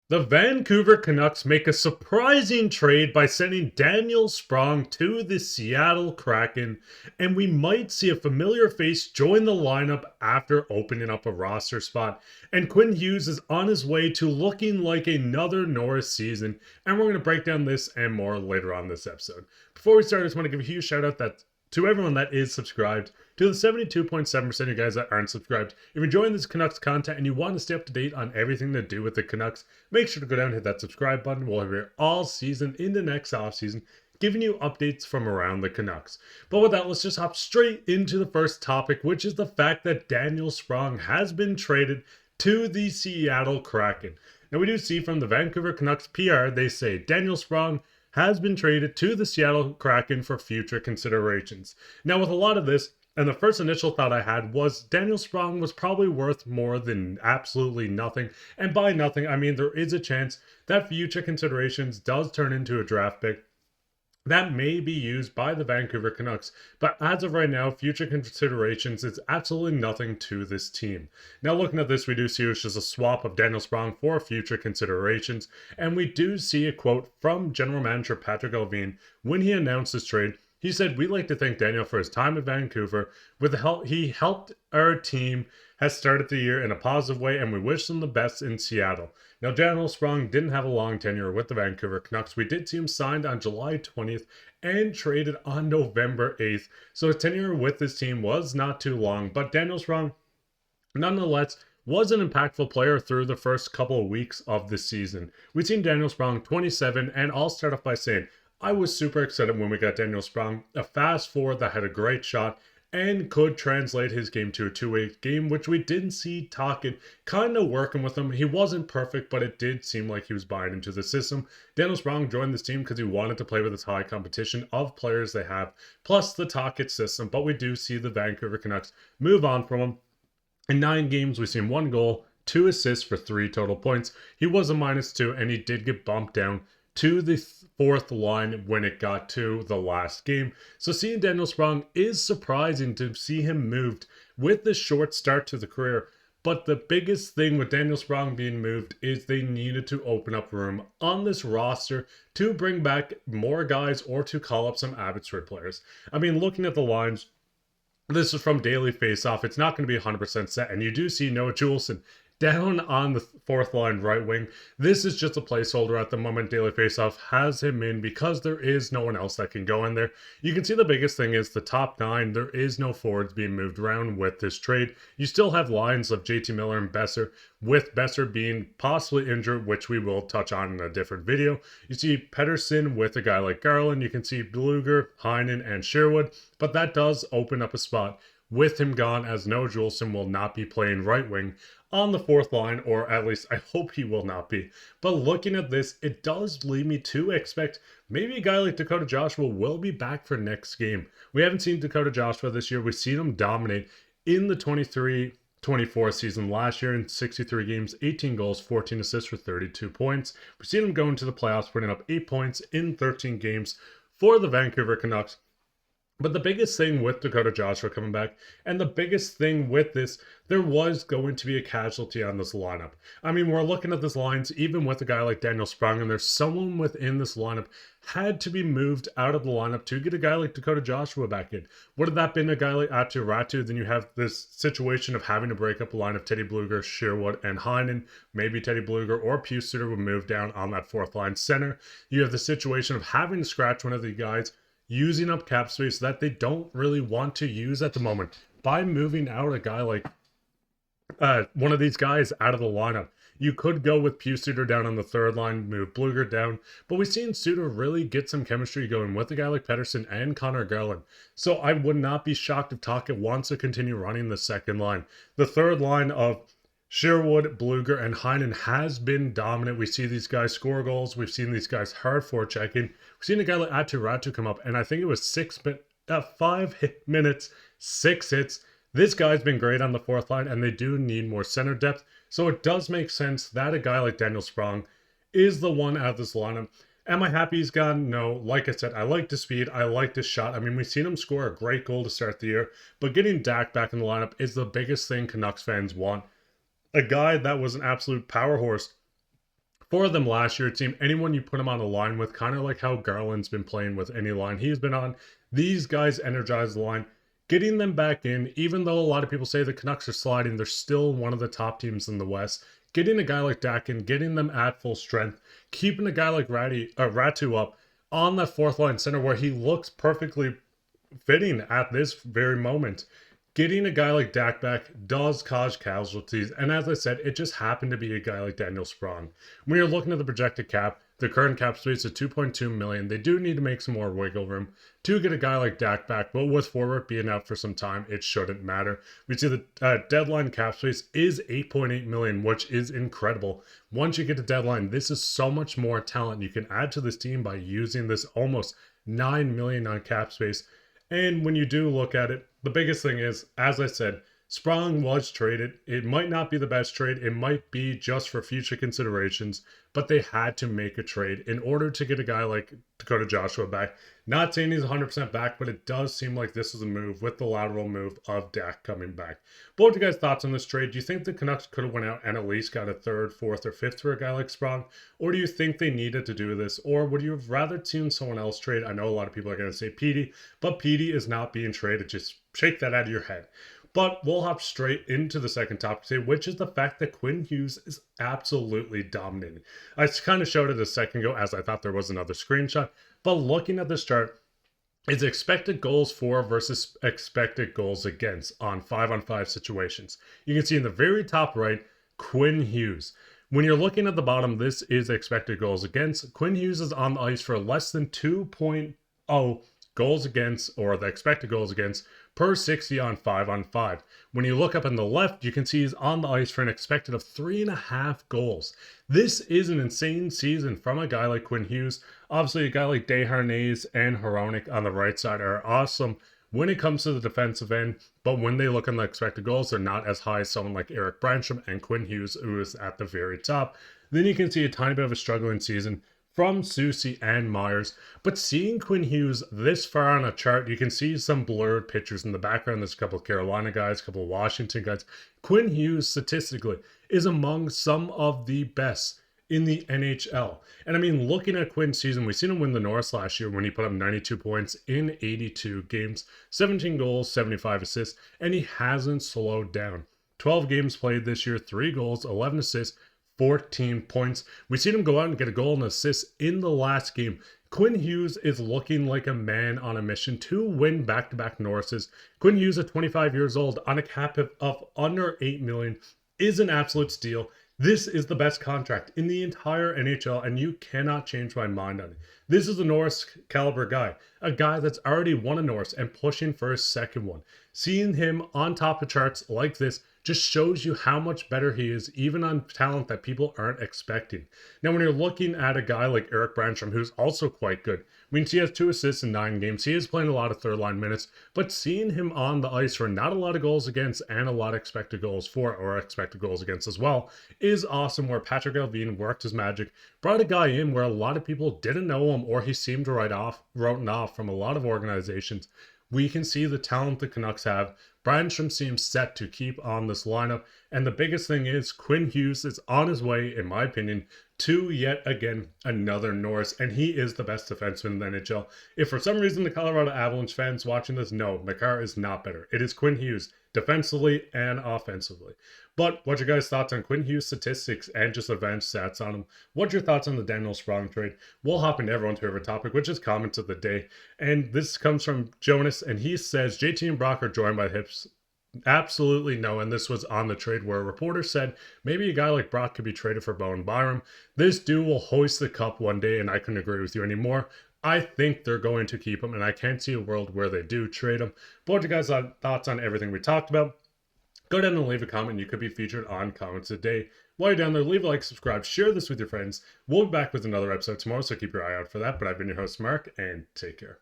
The Vancouver Canucks make a surprising trade by sending Daniel Sprong to the Seattle Kraken, and we might see a familiar face join the lineup after opening up a roster spot. And Quinn Hughes is on his way to looking like another Norris season, and we're going to break down this and more later on this episode. Before we start, I just want to give a huge shout out to everyone that is subscribed, to the 72.7% of you guys that aren't subscribed. If you're enjoying this Canucks content and you want to stay up to date on everything to do with the Canucks, make sure to go down and hit that subscribe button. We'll have here all season into next offseason, giving you updates from around the Canucks. But with that, let's just hop straight into the first topic, which is the fact that Daniel Sprong has been traded to the Seattle Kraken. Now, we do see from the Vancouver Canucks PR, they say Daniel Sprong has been traded to the Seattle Kraken for future considerations. Now, with a lot of this, and the first initial thought I had was Daniel Sprong was probably worth more than absolutely nothing. And by nothing, I mean there is a chance that future considerations does turn into a draft pick that may be used by the Vancouver Canucks. But as of right now, future considerations is absolutely nothing to this team. Now, looking at this, we do see it's just a swap of Daniel Sprong for future considerations. And we do see a quote from General Manager Patrik Allvin when he announced this trade. He said, "We'd like to thank Daniel for his time in Vancouver. With the help he helped our team has started the year in a positive way, and we wish him the best in Seattle." Now, Daniel Sprong didn't have a long tenure with the Vancouver Canucks. We did see him signed on July 20th and traded on November 8th. So his tenure with this team was not too long, but Daniel Sprong, nonetheless, was an impactful player through the first couple of weeks of the season. We've seen Daniel Sprong 27, and I'll start off by saying, I was super excited when we got Daniel Sprong, a fast forward that had a great shot and could translate his game to a two-way game, which we didn't see Tocchet kind of working with him. He wasn't perfect, but it did seem like he was buying into the system. Daniel Sprong joined this team because he wanted to play with this high competition of players they have, plus the Tocchet system, but we do see the Vancouver Canucks move on from him. In 9 games, we've seen 1 goal, 2 assists for 3 total points. He was a -2, and he did get bumped down to the 4th line when it got to the last game. So seeing Daniel Sprong is surprising to see him moved with the short start to the career. But the biggest thing with Daniel Sprong being moved is they needed to open up room on this roster to bring back more guys or to call up some Abbotsford players. I mean, looking at the lines, this is from Daily Faceoff. It's not going to be 100% set. And you do see Noah Juleson down on the 4th line right wing. This is just a placeholder at the moment. Daily Faceoff has him in because there is no one else that can go in there. You can see the biggest thing is the top 9. There is no forwards being moved around with this trade. You still have lines of JT Miller and Boeser, with Boeser being possibly injured, which we will touch on in a different video. You see Pettersson with a guy like Garland. You can see Blueger, Heinen, and Sherwood, but that does open up a spot with him gone, as Noah Juleson will not be playing right wing on the 4th line, or at least I hope he will not be. But looking at this, it does lead me to expect maybe a guy like Dakota Joshua will be back for next game. We haven't seen Dakota Joshua this year. We've seen him dominate in the 23-24 season last year in 63 games, 18 goals, 14 assists for 32 points. We've seen him go into the playoffs, putting up 8 points in 13 games for the Vancouver Canucks. But the biggest thing with Dakota Joshua coming back, and the biggest thing with this, there was going to be a casualty on this lineup. I mean, we're looking at this lines, even with a guy like Daniel Sprong, and there's someone within this lineup had to be moved out of the lineup to get a guy like Dakota Joshua back in. Would have that been a guy like Aatu Räty? Then you have this situation of having to break up a line of Teddy Blueger, Sherwood, and Heinen. Maybe Teddy Blueger or Boeser would move down on that 4th line center. You have the situation of having to scratch one of the guys, using up cap space that they don't really want to use at the moment by moving out a guy like one of these guys out of the lineup. You could go with Boeser down on the 3rd line, move Blueger down, but we've seen Suter really get some chemistry going with a guy like Pettersson and Connor Garland. So I would not be shocked if Tocchet wants to continue running the 2nd line. The 3rd line of Sherwood, Blueger, and Heinen has been dominant. We see these guys score goals. We've seen these guys hard forechecking. We've seen a guy like Aatu Räty come up, and I think it was 5 minutes, 6 hits. This guy's been great on the 4th line, and they do need more center depth. So it does make sense that a guy like Daniel Sprong is the one out of this lineup. Am I happy he's gone? No. Like I said, I like the speed. I like the shot. I mean, we've seen him score a great goal to start the year, but getting Dak back in the lineup is the biggest thing Canucks fans want. A guy that was an absolute power horse for them last year. It seemed anyone you put him on a line with, kind of like how Garland's been playing with any line he's been on, these guys energize the line. Getting them back in, even though a lot of people say the Canucks are sliding, they're still one of the top teams in the West. Getting a guy like Dak in, getting them at full strength, keeping a guy like Ratu up on that fourth line center where he looks perfectly fitting at this very moment. Getting a guy like Dak back does cause casualties, and as I said, it just happened to be a guy like Daniel Sprong. When you're looking at the projected cap, the current cap space is $2.2 million. They do need to make some more wiggle room to get a guy like Dak back, but with Forward being out for some time, it shouldn't matter. We see the deadline cap space is $8.8 million, which is incredible. Once you get to deadline, this is so much more talent you can add to this team by using this almost $9 million on cap space. And when you do look at it, the biggest thing is, as I said, Sprong was traded. It might not be the best trade. It might be just for future considerations, but they had to make a trade in order to get a guy like Dakota Joshua back. Not saying he's 100% back, but it does seem like this is a move with the lateral move of Dak coming back. But what are you guys' thoughts on this trade? Do you think the Canucks could have went out and at least got a third, fourth, or fifth for a guy like Sprong? Or do you think they needed to do this? Or would you have rather seen someone else trade? I know a lot of people are going to say Petey, but Petey is not being traded. Just shake that out of your head. But we'll hop straight into the second topic today, which is the fact that Quinn Hughes is absolutely dominating. I kind of showed it a second ago as I thought there was another screenshot, but looking at this chart, it's expected goals for versus expected goals against on 5-on-5 situations. You can see in the very top right, Quinn Hughes. When you're looking at the bottom, this is expected goals against. Quinn Hughes is on the ice for less than 2.0 goals against, or the expected goals against, per 60 on 5-on-5. When you look up on the left, you can see he's on the ice for an expected of 3.5 goals. This is an insane season from a guy like Quinn Hughes. Obviously, a guy like Desharnais and Hronek on the right side are awesome when it comes to the defensive end, but when they look on the expected goals, they're not as high as someone like Erik Brannstrom and Quinn Hughes, who is at the very top. Then you can see a tiny bit of a struggling season from Soucy and Myers. But seeing Quinn Hughes this far on a chart, you can see some blurred pictures in the background. There's a couple of Carolina guys, a couple of Washington guys. Quinn Hughes, statistically, is among some of the best in the NHL. And I mean, looking at Quinn's season, we've seen him win the Norris last year when he put up 92 points in 82 games, 17 goals, 75 assists, and he hasn't slowed down. 12 games played this year, 3 goals, 11 assists, 14 points. We've seen him go out and get a goal and assist in the last game. Quinn Hughes is looking like a man on a mission to win back-to-back Norrises. Quinn Hughes at 25 years old on a cap of under $8 million is an absolute steal. This is the best contract in the entire NHL, and you cannot change my mind on it. This is a Norris caliber guy, a guy that's already won a Norris and pushing for his second one. Seeing him on top of charts like this just shows you how much better he is, even on talent that people aren't expecting. Now, when you're looking at a guy like Erik Brannstrom, who's also quite good, I mean, he has 2 assists in 9 games. He is playing a lot of third-line minutes, but seeing him on the ice for not a lot of goals against and a lot of expected goals for, or expected goals against as well, is awesome, where Patrik Allvin worked his magic, brought a guy in where a lot of people didn't know him, or he seemed to written off from a lot of organizations. We can see the talent the Canucks have. Brannstrom seems set to keep on this lineup. And the biggest thing is Quinn Hughes is on his way, in my opinion, to yet again another Norris. And he is the best defenseman in the NHL. If for some reason the Colorado Avalanche fans watching this, no, Makar is not better. It is Quinn Hughes, defensively and offensively. But what's your guys' thoughts on Quinn Hughes' statistics and just advanced stats on him? What's your thoughts on the Daniel Sprong trade? We'll hop into everyone's favorite topic, which is comments of the day. And this comes from Jonas, and he says, JT and Brock are joined by the hips. Absolutely no, and this was on the trade where a reporter said maybe a guy like Brock could be traded for Bowen Byram. This dude will hoist the cup one day, and I couldn't agree with you anymore. I think they're going to keep him, and I can't see a world where they do trade him. But what are you guys' thoughts on everything we talked about? Go down and leave a comment. You could be featured on Comments Today. While you're down there, leave a like, subscribe, share this with your friends. We'll be back with another episode tomorrow, so keep your eye out for that. But I've been your host, Mark, and take care.